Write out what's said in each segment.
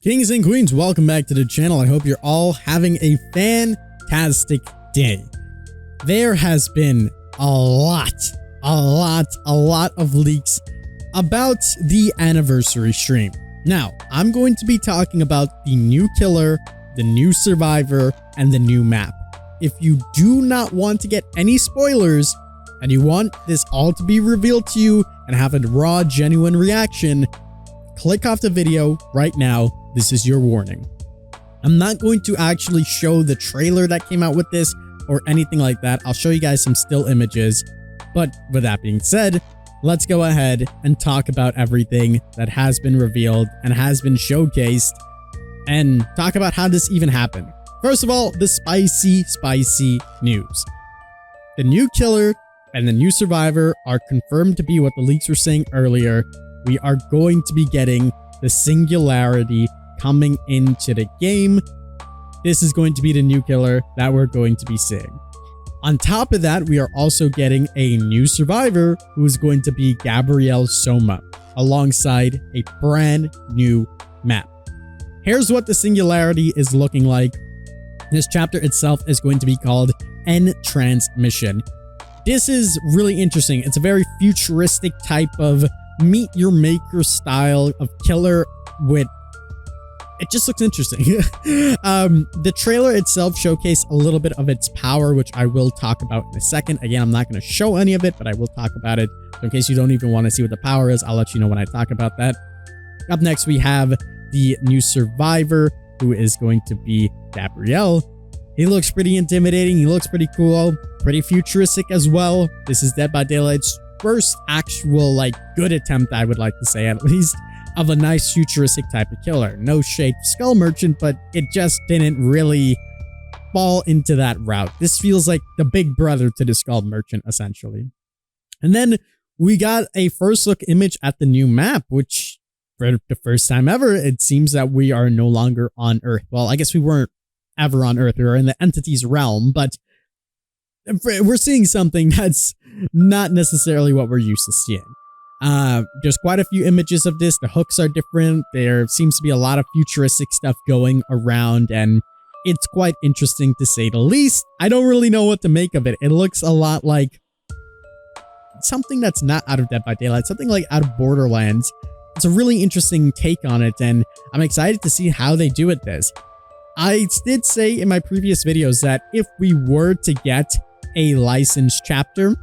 Kings and queens, welcome back to the channel. I hope you're all having a fantastic day. There has been a lot of leaks about the anniversary stream. Now, I'm going to be talking about the new killer, the new survivor, and the new map. If you do not want to get any spoilers and you want this all to be revealed to you and have a raw, genuine reaction, click off the video right now. This is your warning. I'm not going to actually show the trailer that came out with this or anything like that. I'll show you guys some still images. But with that being said, let's go ahead and talk about everything that has been revealed and has been showcased and talk about how this even happened. First of all, the spicy news. The new killer and the new survivor are confirmed to be what the leaks were saying earlier. We are going to be getting the singularity coming into the game. This is going to be the new killer that we're going to be seeing. On top of that, we are also getting a new survivor who is going to be Gabrielle Soma alongside a brand new map. Here's what the singularity is looking like. This chapter itself is going to be called N Transmission. This is really interesting. It's a very futuristic type of meet your maker style of killer with it just looks interesting. The trailer itself showcased a little bit of its power, which I will talk about in a second. Again, I'm not going to show any of it, but I will talk about it. So in case you don't even want to see what the power is, I'll let you know when I talk about that. Up next, we have the new survivor, who is going to be Gabrielle. He looks pretty intimidating. He looks pretty cool, pretty futuristic as well. This is Dead by Daylight's first actual, good attempt, I would like to say, at least, of a nice futuristic type of killer. No shade Skull Merchant, but it just didn't really fall into that route. This feels like the big brother to the Skull Merchant, essentially. And then we got a first look image at the new map, which for the first time ever, it seems that we are no longer on Earth. Well, I guess we weren't ever on Earth. We were in the entity's realm, but we're seeing something that's not necessarily what we're used to seeing. There's quite a few images of this. The hooks are different. There seems to be a lot of futuristic stuff going around, and it's quite interesting to say the least. I don't really know what to make of it. It looks a lot like something that's not out of Dead by Daylight, something like out of Borderlands. It's a really interesting take on it, and I'm excited to see how they do with this. I did say in my previous videos that if we were to get a licensed chapter,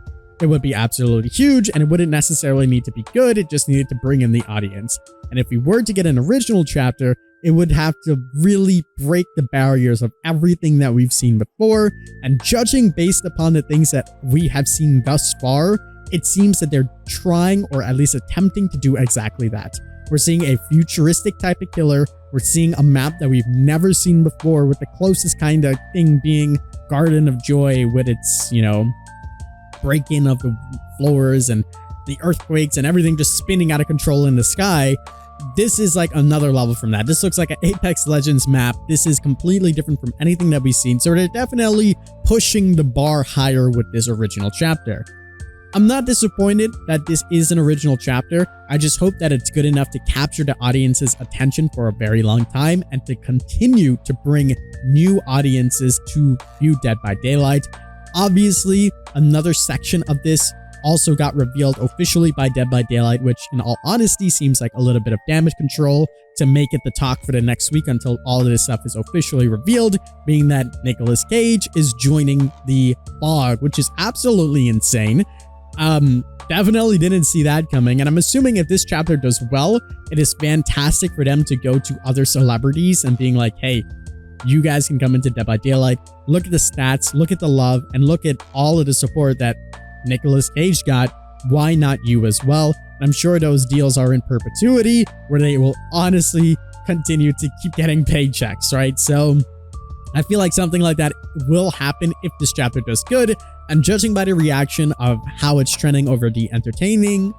it would be absolutely huge, and it wouldn't necessarily need to be good. It just needed to bring in the audience. And if we were to get an original chapter, it would have to really break the barriers of everything that we've seen before. And judging based upon the things that we have seen thus far, it seems that they're trying, or at least attempting, to do exactly that. We're seeing a futuristic type of killer. We're seeing a map that we've never seen before, with the closest kind of thing being Garden of Joy, with its, break-in of the floors and the earthquakes and everything just spinning out of control in the sky. This is like another level from that. This looks like an Apex Legends map. This is completely different from anything that we've seen. So they're definitely pushing the bar higher with this original chapter. I'm not disappointed that this is an original chapter. I just hope that it's good enough to capture the audience's attention for a very long time and to continue to bring new audiences to view Dead by Daylight. Obviously, another section of this also got revealed officially by Dead by Daylight, which in all honesty seems like a little bit of damage control to make it the talk for the next week until all of this stuff is officially revealed, being that Nicolas Cage is joining the Fog, which is absolutely insane. Definitely didn't see that coming, and I'm assuming if this chapter does well, it is fantastic for them to go to other celebrities and being like, hey, you guys can come into Dead by Daylight, look at the stats, look at the love, and look at all of the support that Nicolas Cage got. Why not you as well? And I'm sure those deals are in perpetuity, where they will honestly continue to keep getting paychecks, right? So I feel like something like that will happen if this chapter does good. And judging by the reaction of how it's trending over the entertainment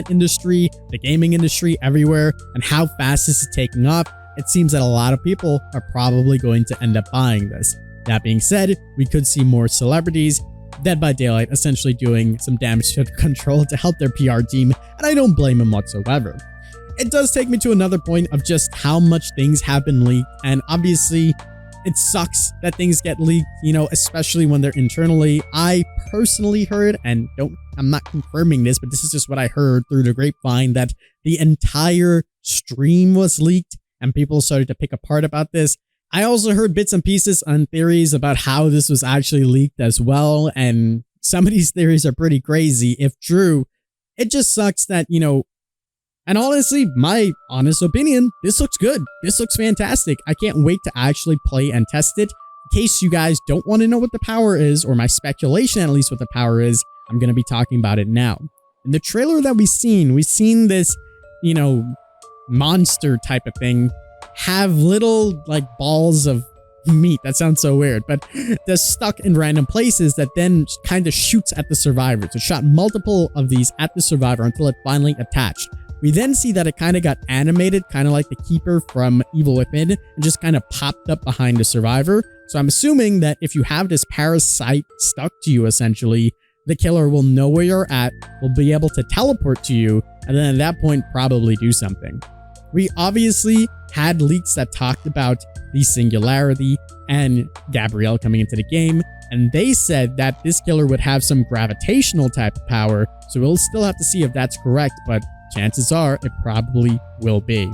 industry, the gaming industry, everywhere, and how fast this is taking off, it seems that a lot of people are probably going to end up buying this. That being said, we could see more celebrities, Dead by Daylight essentially doing some damage control to help their PR team, and I don't blame them whatsoever. it does take me to another point of just how much things have been leaked. And obviously, it sucks that things get leaked, you know, especially when they're internally. I personally heard, and I'm not confirming this, but this is just what I heard through the grapevine, that the entire stream was leaked and people started to pick apart about this. I also heard bits and pieces on theories about how this was actually leaked as well. And some of these theories are pretty crazy. If true, it just sucks that, you know, and honestly, my honest opinion, this looks good. This looks fantastic. I can't wait to actually play and test it. In case you guys don't want to know what the power is, or my speculation at least what the power is, I'm going to be talking about it now. In the trailer that we've seen this, you know, monster type of thing have little like balls of meat. That sounds so weird, but they're stuck in random places that then kind of shoots at the survivors. It shot multiple of these at the survivor until it finally attached. We then see that it kind of got animated, kind of like the Keeper from Evil Within, and just kind of popped up behind the survivor. So I'm assuming that if you have this parasite stuck to you, essentially, the killer will know where you're at, will be able to teleport to you, and then at that point, probably do something. We obviously had leaks that talked about the Singularity and Gabrielle coming into the game, and they said that this killer would have some gravitational type of power, so we'll still have to see if that's correct, but chances are it probably will be.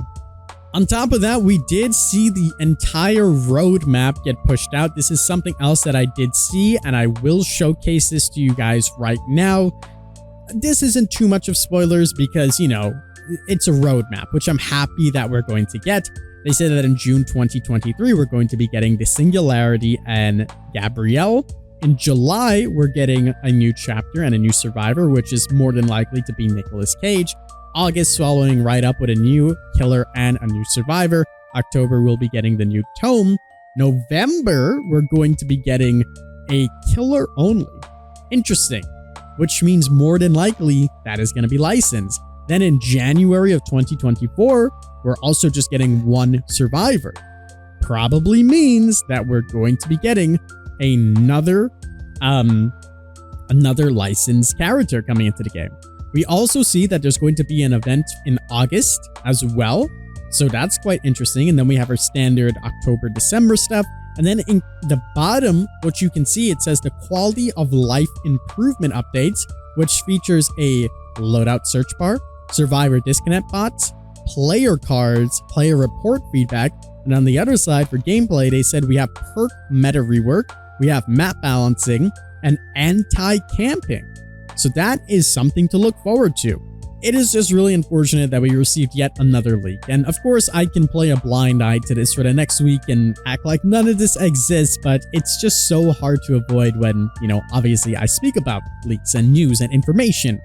On top of that, we did see the entire roadmap get pushed out. This is something else that I did see, and I will showcase this to you guys right now. This isn't too much of spoilers because, you know, it's a roadmap, which I'm happy that we're going to get. They said that in June 2023, we're going to be getting the Singularity and Gabrielle. In July, we're getting a new chapter and a new survivor, which is more than likely to be Nicolas Cage. August following right up with a new killer and a new survivor. October, we'll be getting the new tome. November, we're going to be getting a killer only. Interesting. Which means more than likely that is going to be licensed. Then in January of 2024, we're also just getting one survivor. Probably means that we're going to be getting another licensed character coming into the game. We also see that there's going to be an event in August as well. So that's quite interesting. And then we have our standard October, December stuff. And then in the bottom, what you can see, it says the quality of life improvement updates, which features a loadout search bar, survivor disconnect bots, player cards, player report feedback. And on the other side for gameplay, they said we have perk meta rework, we have map balancing, and anti-camping. So that is something to look forward to. It is just really unfortunate that we received yet another leak. And of course, I can play a blind eye to this for the next week and act like none of this exists, but it's just so hard to avoid when, you know, obviously I speak about leaks and news and information.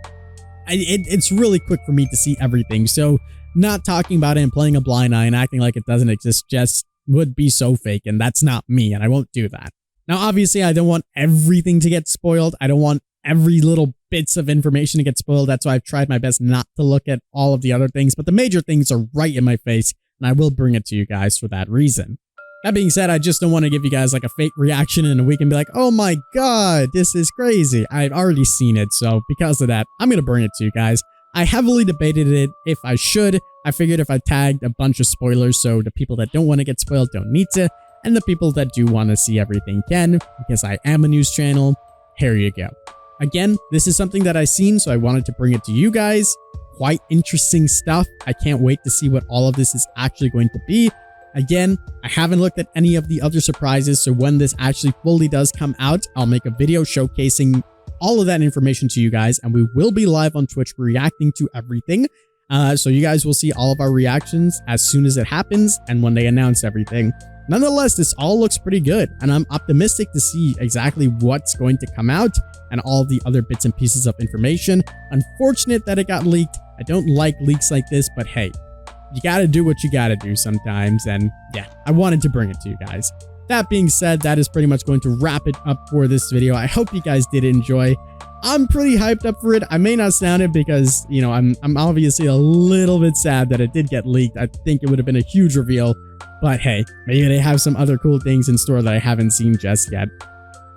It's really quick for me to see everything. So not talking about it and playing a blind eye and acting like it doesn't exist just would be so fake, and that's not me, and I won't do that. Now, obviously, I don't want everything to get spoiled. I don't want every little bits of information to get spoiled. That's why I've tried my best not to look at all of the other things, but the major things are right in my face, and I will bring it to you guys for that reason. That being said, I just don't want to give you guys like a fake reaction in a week and be like, oh my god, this is crazy. I've already seen it, so because of that, I'm going to bring it to you guys. I heavily debated it if I should. I figured if I tagged a bunch of spoilers, so the people that don't want to get spoiled don't need to, and the people that do want to see everything can, because I am a news channel. Here you go. Again, this is something that I've seen, so I wanted to bring it to you guys. Quite interesting stuff. I can't wait to see what all of this is actually going to be. Again, I haven't looked at any of the other surprises, so when this actually fully does come out, I'll make a video showcasing all of that information to you guys, and we will be live on Twitch reacting to everything. So you guys will see all of our reactions as soon as it happens and when they announce everything. Nonetheless, this all looks pretty good, and I'm optimistic to see exactly what's going to come out and all the other bits and pieces of information. Unfortunate that it got leaked. I don't like leaks like this, but hey, you gotta do what you gotta do sometimes, and yeah, I wanted to bring it to you guys. That being said, that is pretty much going to wrap it up for this video. I hope you guys did enjoy. I'm pretty hyped up for it. I may not sound it because, you know, I'm obviously a little bit sad that it did get leaked. I think it would have been a huge reveal, but hey, maybe they have some other cool things in store that I haven't seen just yet.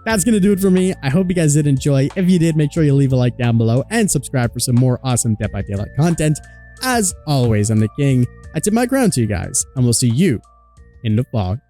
That's going to do it for me. I hope you guys did enjoy. If you did, make sure you leave a like down below and subscribe for some more awesome Dead by Daylight content. As always, I'm the king. I tip my crown to you guys, and we'll see you in the vlog.